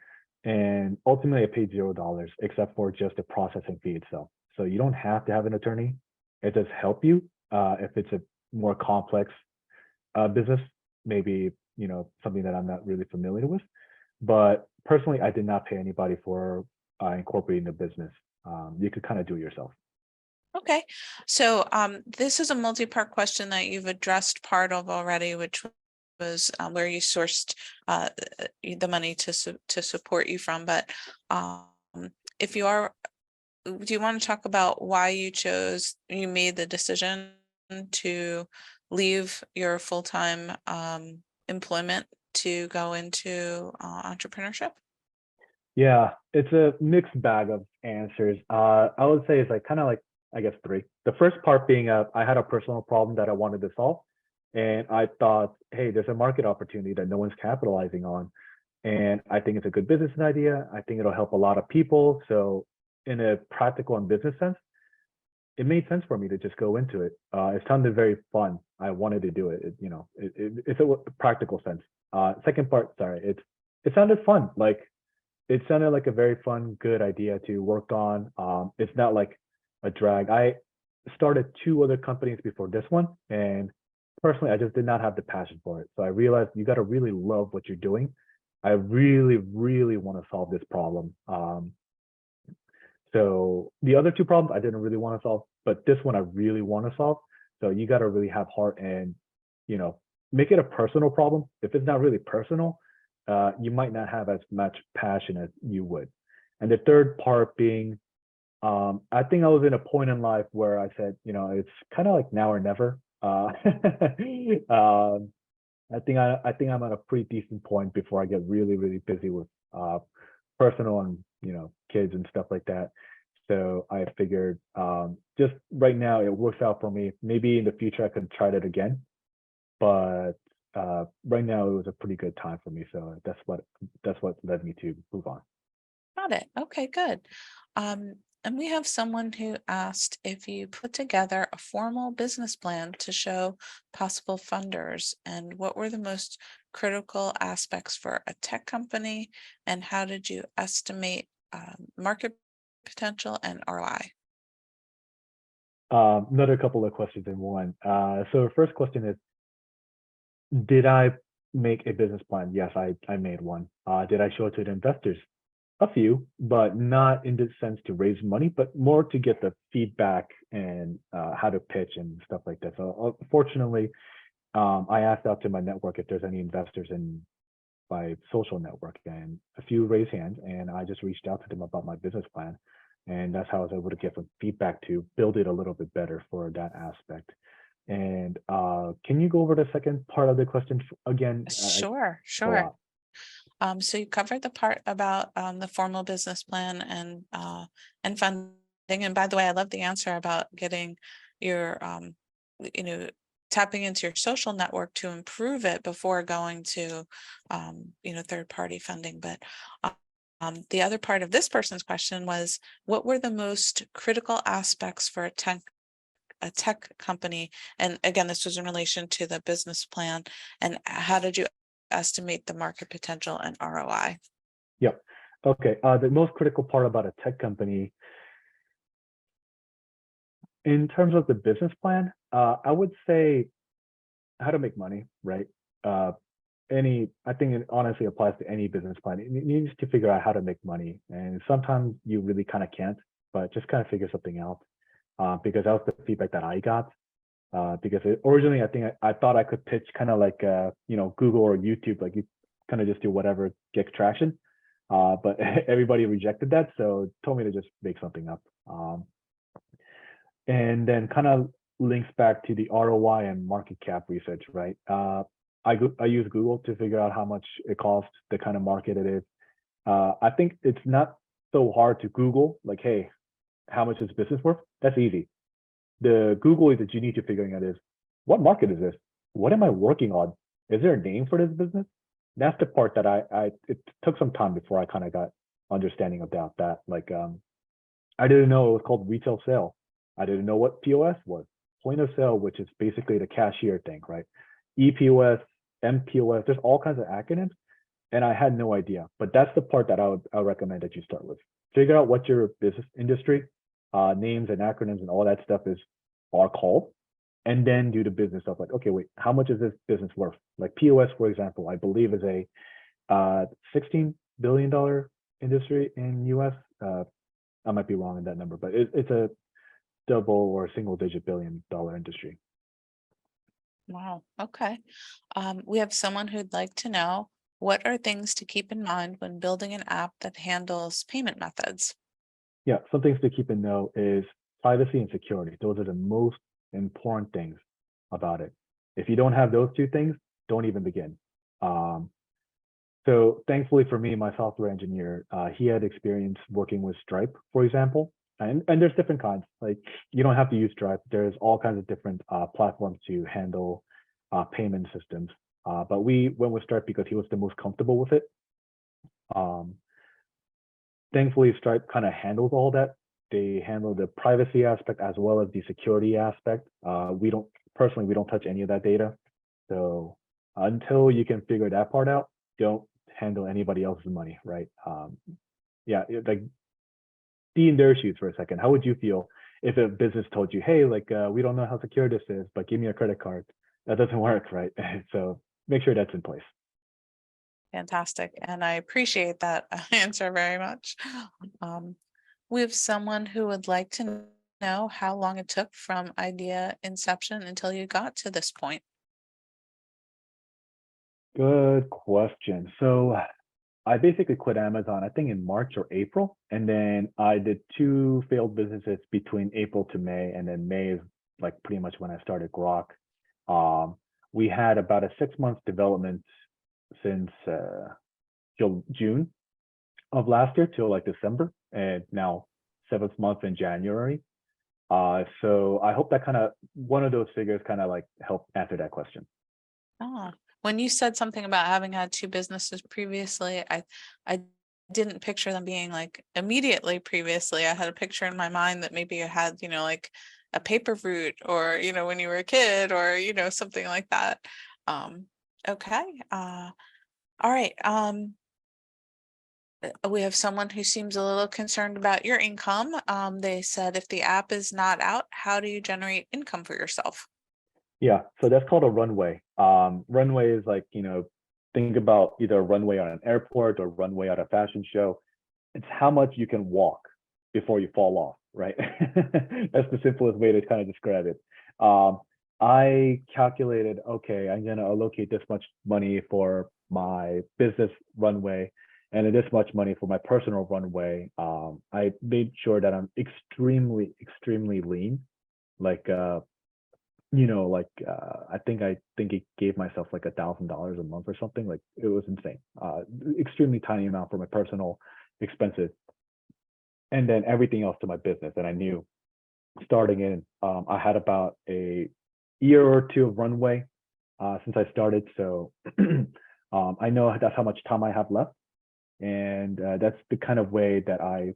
And ultimately I paid $0 except for just the processing fee itself. So you don't have to have an attorney. It does help you if it's a more complex business, maybe, something that I'm not really familiar with. But personally, I did not pay anybody for incorporating the business. You could kind of do it yourself. Okay, so this is a multi-part question that you've addressed part of already, which was where you sourced the money to support you from. But if you are, do you want to talk about why you made the decision to leave your full-time employment to go into entrepreneurship? Yeah, it's a mixed bag of answers. I would say it's like kind of like, I guess, three. The first part being I had a personal problem that I wanted to solve. And I thought, hey, there's a market opportunity that no one's capitalizing on. And I think it's a good business idea. I think it'll help a lot of people. So in a practical and business sense, it made sense for me to just go into it. It sounded very fun. I wanted to do it. It's a practical sense. Second part, sorry, it sounded fun. Like it sounded like a very fun, good idea to work on. It's not like a drag. I started two other companies before this one, and personally, I just did not have the passion for it. So I realized you got to really love what you're doing. I really, really want to solve this problem. So the other two problems I didn't really want to solve, but this one I really want to solve. So you got to really have heart and, you know, make it a personal problem. If it's not really personal, you might not have as much passion as you would. And the third part being, I think I was in a point in life where I said, you know, it's kind of like now or never. I think I'm at a pretty decent point before I get really, really busy with personal and kids and stuff like that. So I figured just right now it works out for me. Maybe in the future I could try that again, but right now it was a pretty good time for me. So that's what led me to move on. Got it. Okay, good. And we have someone who asked if you put together a formal business plan to show possible funders, and what were the most critical aspects for a tech company, and how did you estimate market potential and ROI? Another couple of questions in one. So the first question is, did I make a business plan? Yes, I made one. Did I show it to the investors? A few, but not in the sense to raise money, but more to get the feedback and how to pitch and stuff like that. So fortunately, I asked out to my network if there's any investors in my social network, and a few raised hands, and I just reached out to them about my business plan, and that's how I was able to get some feedback to build it a little bit better for that aspect. And can you go over the second part of the question again? Sure, A sure. lot. So you covered the part about the formal business plan and funding. And by the way, I love the answer about getting your you know tapping into your social network to improve it before going to third party funding. But the other part of this person's question was, what were the most critical aspects for a tech company? And again, this was in relation to the business plan. And how did you estimate the market potential and ROI? Yep. Okay. The most critical part about a tech company, in terms of the business plan, I would say how to make money, right? Uh, I think it honestly applies to any business plan. It needs to figure out how to make money, and sometimes you really kind of can't, but just kind of figure something out. Because that was the feedback that I got. Because originally, I think I thought I could pitch kind of like Google or YouTube, like you kind of just do whatever gets traction. But everybody rejected that, so told me to just make something up. And then kind of links back to the ROI and market cap research, right? I use Google to figure out how much it costs, the kind of market it is. I think it's not so hard to Google, like, hey, how much is business worth? That's easy. The Google that you need to figuring out is, what market is this? What am I working on? Is there a name for this business? That's the part that it took some time before I kind of got understanding about that. Like, I didn't know it was called retail sale. I didn't know what POS was. Point of sale, which is basically the cashier thing, right? EPOS, MPOS, there's all kinds of acronyms, and I had no idea. But that's the part that I would recommend that you start with. Figure out what your business industry, names and acronyms and all that stuff are called, and then do the business stuff. Like, okay, wait, how much is this business worth? Like POS, for example, I believe is a $16 billion industry in US. I might be wrong in that number, but it's a double or single digit $1 billion industry. Wow. Okay. We have someone who'd like to know, what are things to keep in mind when building an app that handles payment methods? Yeah, some things to keep in note is privacy and security. Those are the most important things about it. If you don't have those two things, don't even begin. So thankfully for me, my software engineer, he had experience working with Stripe, for example. And there's different kinds. Like, you don't have to use Stripe. There's all kinds of different platforms to handle payment systems. But we went with Stripe because he was the most comfortable with it. Um, Thankfully, Stripe kind of handles all that. They handle the privacy aspect as well as the security aspect. We don't touch any of that data. So until you can figure that part out, don't handle anybody else's money, right? Yeah, like be in their shoes for a second. How would you feel if a business told you, hey, like we don't know how secure this is, but give me a credit card? That doesn't work, right? So make sure that's in place. Fantastic. And I appreciate that answer very much. Um, we have someone who would like to know how long it took from idea inception until you got to this point. Good question. So I basically quit Amazon, I think in March or April. And then I did two failed businesses between April to May. And then May is like pretty much when I started Grok. Um, we had about a 6 month development since June of last year till like December, and now seventh month in January. So I hope that kind of one of those figures kind of like help answer that question. Ah, when you said something about having had two businesses previously, I didn't picture them being like immediately previously. I had a picture in my mind that maybe you had, like a paper route or, when you were a kid or, something like that. Um, okay. All right. We have someone who seems a little concerned about your income. They said if the app is not out, how do you generate income for yourself? Yeah, so that's called a runway. Runway is like, think about either a runway on an airport or runway at a fashion show. It's how much you can walk before you fall off, right? That's the simplest way to kind of describe it. I calculated, okay, I'm gonna allocate this much money for my business runway and this much money for my personal runway. I made sure that I'm extremely, extremely lean. Like I think it gave myself like $1,000 a month or something. Like it was insane. Extremely tiny amount for my personal expenses, and then everything else to my business. And I knew starting in, I had about a year or two of runway since I started. So I know that's how much time I have left, and that's the kind of way that I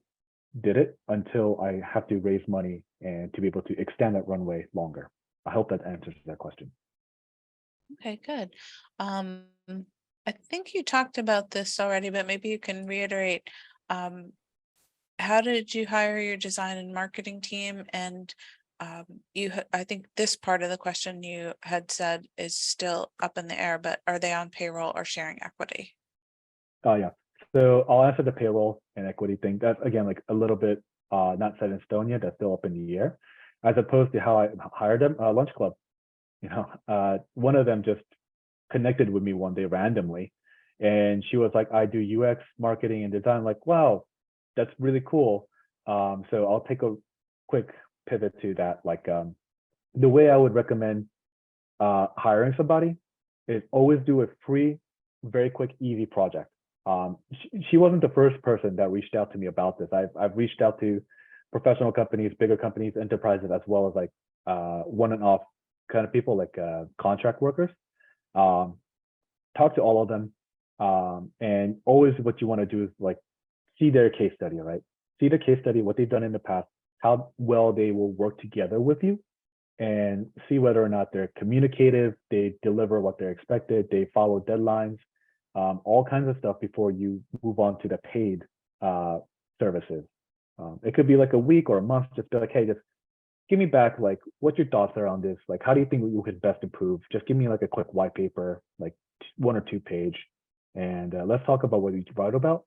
did it until I have to raise money and to be able to extend that runway longer. I hope that answers that question. Okay, good. Um, I think you talked about this already, but maybe you can reiterate. Um, how did you hire your design and marketing team? And I think this part of the question you had said is still up in the air, but are they on payroll or sharing equity? Oh yeah. So I'll answer the payroll and equity thing. That's again like a little bit not set in stone yet. That's still up in the air. As opposed to how I hired them, lunch club. One of them just connected with me one day randomly, and she was like, "I do UX marketing and design." Like, wow, that's really cool. So I'll take a quick pivot to that. Like, the way I would recommend hiring somebody is always do a free, very quick, easy project. She wasn't the first person that reached out to me about this. I've reached out to professional companies, bigger companies, enterprises, as well as like one and off kind of people like contract workers. Um, Talk to all of them, and always what you want to do is like see their case study, right? See the case study, what they've done in the past, how well they will work together with you, and see whether or not they're communicative, they deliver what they're expected, they follow deadlines, all kinds of stuff before you move on to the paid services. It could be like a week or a month, just be like, hey, just give me back like what your thoughts are on this. Like, how do you think you could best improve? Just give me like a quick white paper, like 1 or 2 page, and let's talk about what you write about.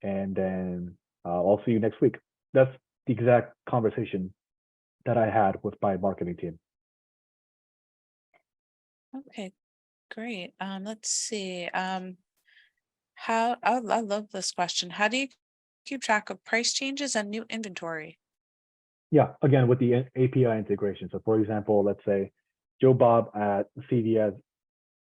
And then I'll see you next week. That's the exact conversation that I had with my marketing team. Okay, great. Let's see. I love this question. How do you keep track of price changes and new inventory? Yeah, again with the API integration. So for example, let's say Joe Bob at CVS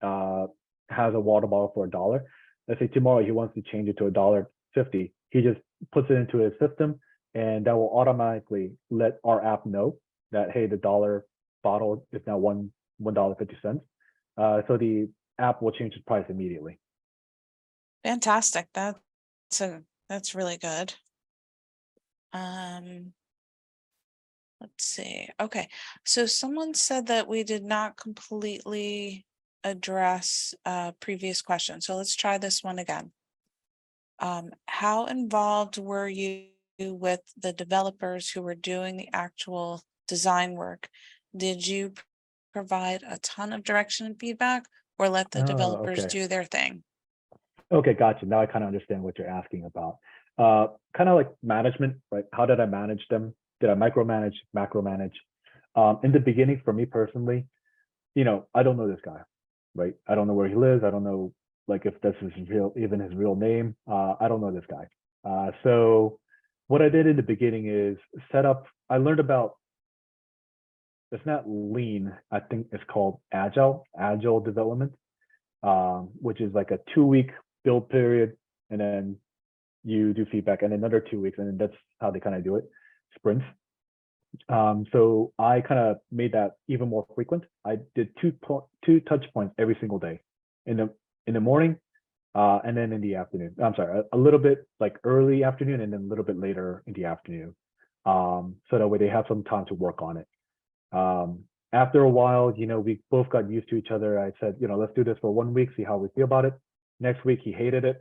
uh, has a water bottle for $1. Let's say tomorrow he wants to change it to $1.50. He just puts it into his system, and that will automatically let our app know that hey, the dollar bottle is now $1.50. So the app will change its price immediately. Fantastic. That's really good. Um, let's see. Okay. So someone said that we did not completely address previous questions. So let's try this one again. How involved were you with the developers who were doing the actual design work? Did you provide a ton of direction and feedback, or let the Oh, developers okay. do their thing? Okay, gotcha. Now I kind of understand what you're asking about. Kind of like management, right? How did I manage them? Did I micromanage, macromanage? In the beginning, for me personally, I don't know this guy, right? I don't know where he lives. I don't know like if this is even his real name. I don't know this guy. So what I did in the beginning is set up. I learned about, it's not lean. I think it's called agile development, which is like a 2 week build period, and then you do feedback, and another 2 weeks, and then that's how they kind of do it, sprints. So I kind of made that even more frequent. I did two touch points every single day, in the morning, and then in the afternoon. I'm sorry, a little bit like early afternoon, and then a little bit later in the afternoon. So that way they have some time to work on it. After a while, we both got used to each other. I said, let's do this for 1 week, see how we feel about it. Next week, he hated it.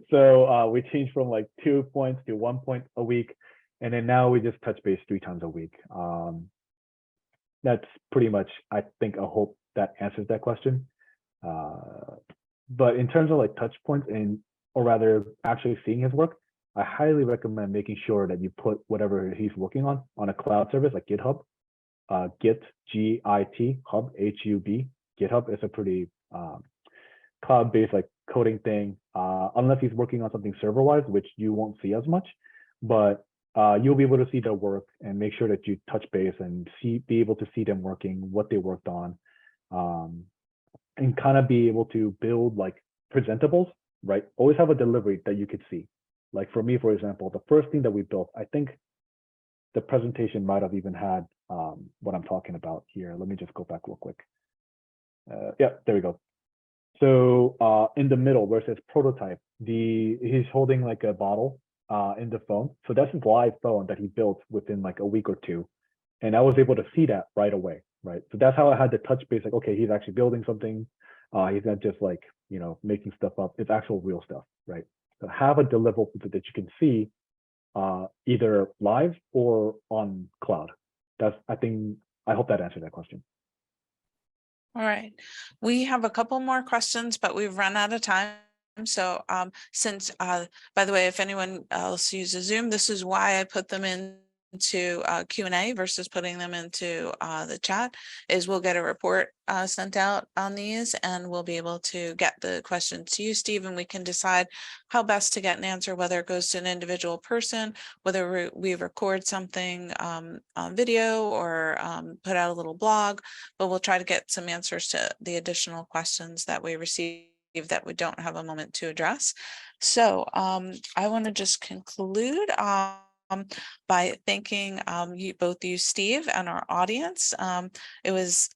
So we changed from like 2 points to 1 point a week. And then now we just touch base 3 times a week. That's pretty much, I think, I hope that answers that question. But in terms of like touch points or rather actually seeing his work, I highly recommend making sure that you put whatever he's working on a cloud service like GitHub. Git, Git, Hub, HUB. GitHub is a pretty cloud-based like coding thing, unless he's working on something server-wise, which you won't see as much, but you'll be able to see their work and make sure that you touch base and be able to see them working, what they worked on, and kind of be able to build like presentables, right? Always have a delivery that you could see. Like for me, for example, the first thing that we built, I think the presentation might have even had what I'm talking about here. Let me just go back real quick. Yeah, there we go. So in the middle where it says prototype, he's holding like a bottle in the phone. So that's his live phone that he built within like a week or two. And I was able to see that right away, right? So that's how I had to touch base, like, okay, he's actually building something. He's not just like, making stuff up. It's actual real stuff, right? So have a deliverable that you can see either live or on cloud. I hope that answered that question. All right, we have a couple more questions, but we've run out of time. So since, by the way, if anyone else uses Zoom, this is why I put them into Q&A versus putting them into the chat, is we'll get a report sent out on these, and we'll be able to get the questions to you, Steve, and we can decide how best to get an answer, whether it goes to an individual person, whether we record something on video, or put out a little blog, but we'll try to get some answers to the additional questions that we receive that we don't have a moment to address. So I want to just conclude by thanking both you, Steve, and our audience. It was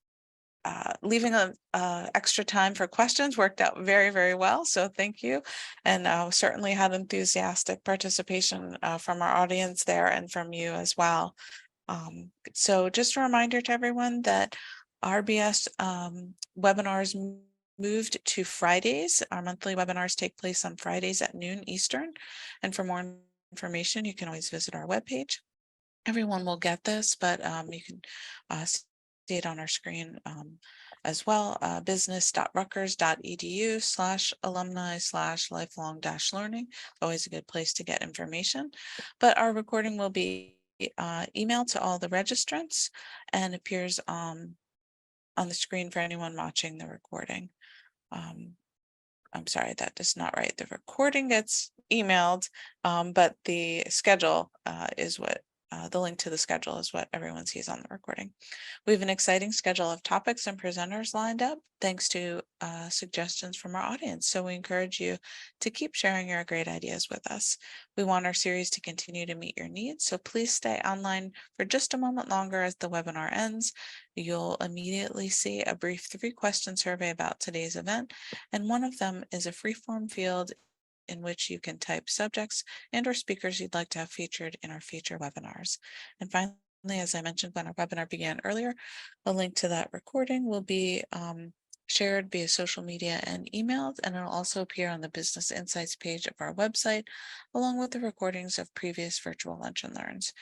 leaving a extra time for questions worked out very, very well. So thank you. And certainly had enthusiastic participation from our audience there and from you as well. So just a reminder to everyone that RBS webinars moved to Fridays. Our monthly webinars take place on Fridays at noon Eastern. And for more information, you can always visit our webpage. Everyone will get this, but you can see it on our screen as well. business.rutgers.edu/alumni/lifelong-learning. Always a good place to get information. But our recording will be emailed to all the registrants and appears on the screen for anyone watching the recording. I'm sorry, that is not right. The recording gets emailed, but the schedule is what the link to the schedule is what everyone sees on the recording. We have an exciting schedule of topics and presenters lined up, thanks to suggestions from our audience. So we encourage you to keep sharing your great ideas with us. We want our series to continue to meet your needs, so please stay online for just a moment longer as the webinar ends. You'll immediately see a brief 3-question survey about today's event, and one of them is a free-form field in which you can type subjects and or speakers you'd like to have featured in our future webinars. And finally, As I mentioned when our webinar began earlier, a link to that recording will be shared via social media and emailed, and it'll also appear on the Business Insights page of our website, along with the recordings of previous virtual lunch and learns.